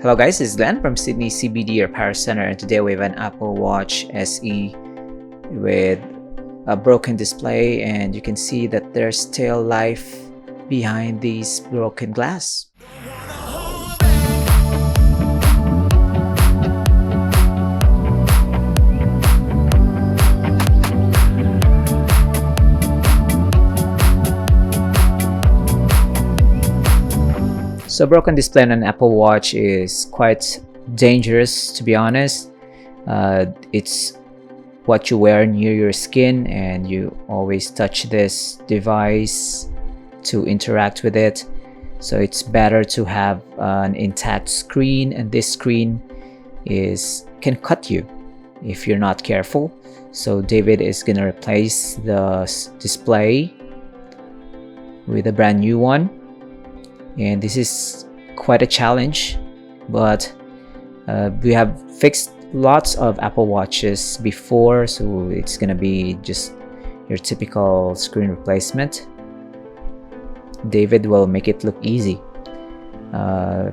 Hello guys, it's Glenn from Sydney CBD Repair Center, and today we have an Apple Watch SE with a broken display, and you can see that there's still life behind these broken glass. So broken display on an Apple Watch is quite dangerous, to be honest. It's what you wear near your skin, and you always touch this device to interact with it. So it's better to have an intact screen, and this screen can cut you if you're not careful. So David is gonna replace the display with a brand new one. And this is quite a challenge, but we have fixed lots of Apple Watches before, so it's gonna be just your typical screen replacement. David will make it look easy.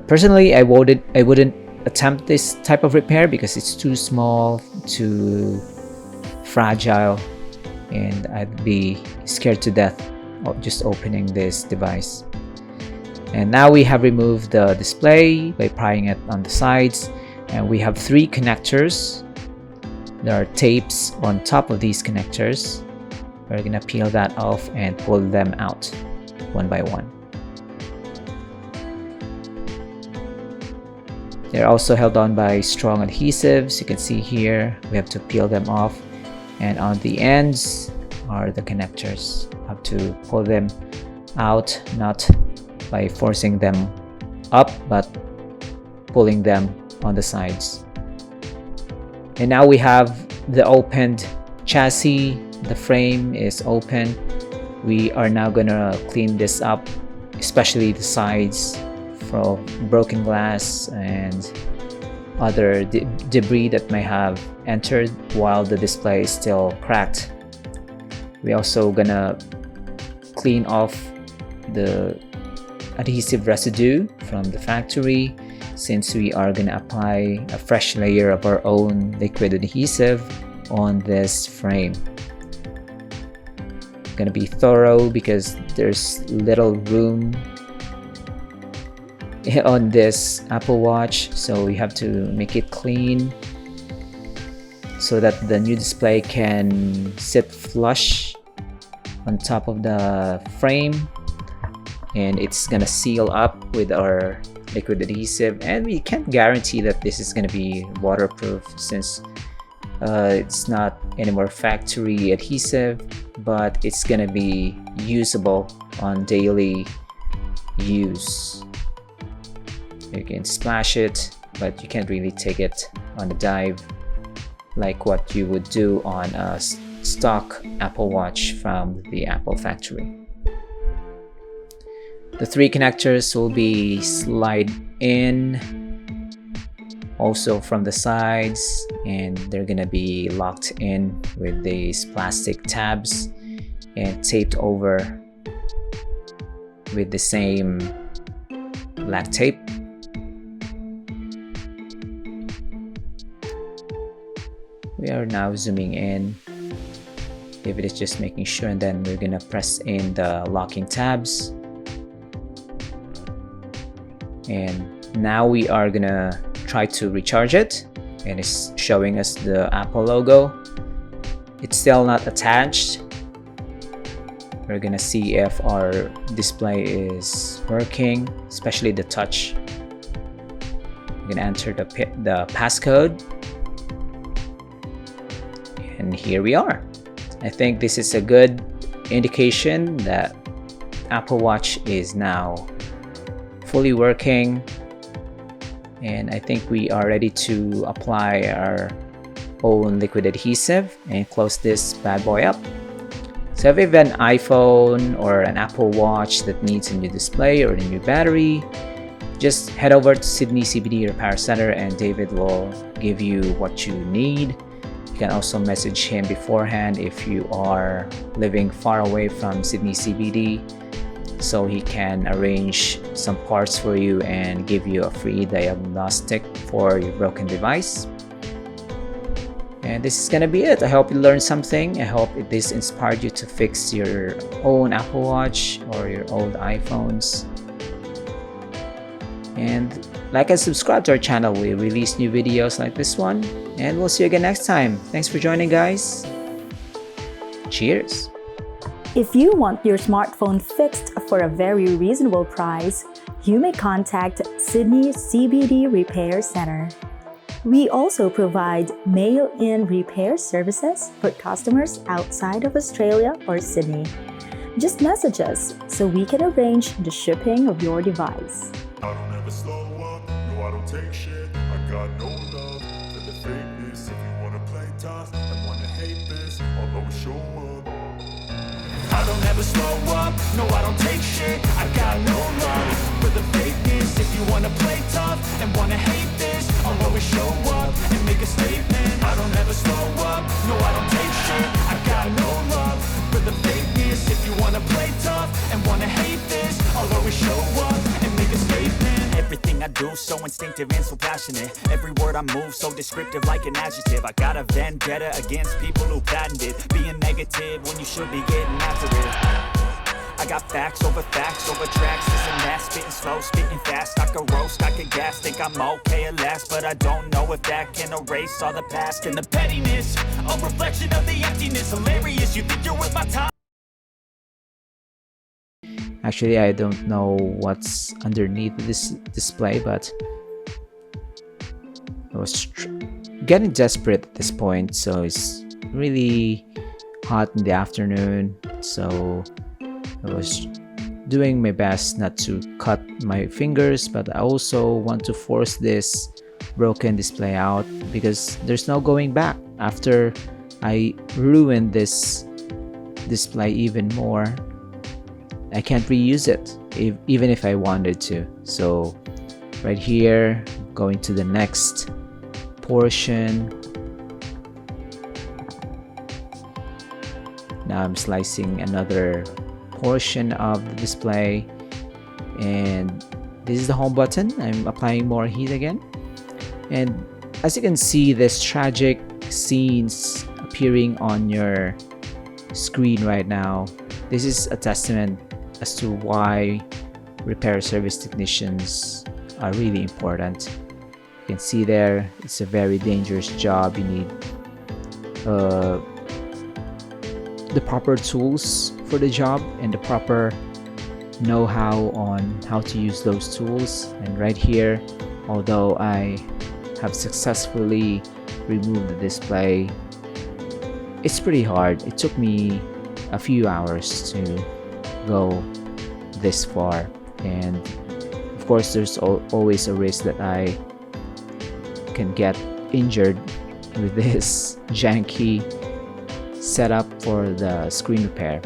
Personally, I wouldn't attempt this type of repair because it's too small, too fragile, and I'd be scared to death of just opening this device. And now we have removed the display by prying it on the sides, and we have 3 connectors. There are tapes on top of these connectors. We're gonna peel that off and pull them out one by one. They're also held on by strong adhesives. You can see here we have to peel them off, and on the ends are the connectors. Have to pull them out, not by forcing them up, but pulling them on the sides. And now we have the opened chassis. The frame is open. We are now gonna clean this up, especially the sides from broken glass and other debris that may have entered while the display is still cracked. We're also gonna clean off the adhesive residue from the factory, since we are going to apply a fresh layer of our own liquid adhesive on this frame. Going to be thorough because there's little room on this Apple Watch, so we have to make it clean so that the new display can sit flush on top of the frame, and it's gonna seal up with our liquid adhesive. And we can't guarantee that this is gonna be waterproof, since it's not anymore factory adhesive, but it's gonna be usable on daily use. You can splash it, but you can't really take it on a dive like what you would do on a stock Apple Watch from the Apple factory. The 3 connectors will be slide in also from the sides, and they're gonna be locked in with these plastic tabs and taped over with the same black tape. We are now zooming in. David is just making sure, and then we're gonna press in the locking tabs. And now we are gonna try to recharge it, and it's showing us the Apple logo. It's still not attached. We're gonna see if our display is working, especially the touch. We're gonna enter the passcode, and here we are. I think this is a good indication that Apple Watch is now fully working, and I think we are ready to apply our own liquid adhesive and close this bad boy up. So if you have an iPhone or an Apple Watch that needs a new display or a new battery, just head over to Sydney CBD Repair Center, and David will give you what you need. You can also message him beforehand if you are living far away from Sydney CBD. so he can arrange some parts for you and give you a free diagnostic for your broken device. And this is gonna be it. I hope you learned something. I hope this inspired you to fix your own Apple Watch or your old iPhones. And like and subscribe to our channel. We release new videos like this one. And we'll see you again next time. Thanks for joining, guys. Cheers. If you want your smartphone fixed for a very reasonable price, you may contact Sydney CBD Repair Center. We also provide mail-in repair services for customers outside of Australia or Sydney. Just message us so we can arrange the shipping of your device. I don't ever slow up, no I don't take shit. I got no love for the fakeness. If you wanna play tough and wanna hate this, I'll always show up. I don't ever slow up, no I don't take shit. I got no love for the fakeness. If you wanna play tough and wanna hate this, I'll always show up and make a statement. I don't ever slow up, no I don't take shit. I got no love for the fakeness. If you wanna play tough and wanna hate this, I'll always show up and make a statement. Everything I do so instinctive and so passionate. Every word I move so descriptive like an adjective. I got a vendetta against people who patented being negative when you should be getting after it. I got facts over tracks, this and that. Spitting slow, spitting fast. I could roast, I could gas. Think I'm okay at last, but I don't know if that can erase all the past and the pettiness. A reflection of the emptiness. Hilarious, you think you're worth my time. Actually, I don't know what's underneath this display, but I was getting desperate at this point. So it's really hot in the afternoon, so I was doing my best not to cut my fingers, but I also want to force this broken display out because there's no going back. After I ruined this display even more, I can't reuse it even if I wanted to. So right here, going to the next portion. Now I'm slicing another portion of the display, and this is the home button. I'm applying more heat again, and as you can see, there's tragic scenes appearing on your screen right now. This is a testament as to why repair service technicians are really important. You can see there, it's a very dangerous job. You need the proper tools for the job and the proper know-how on how to use those tools. And right here, although I have successfully removed the display, it's pretty hard. It took me a few hours to go this far, and of course there's always a risk that I can get injured with this janky setup for the screen repair.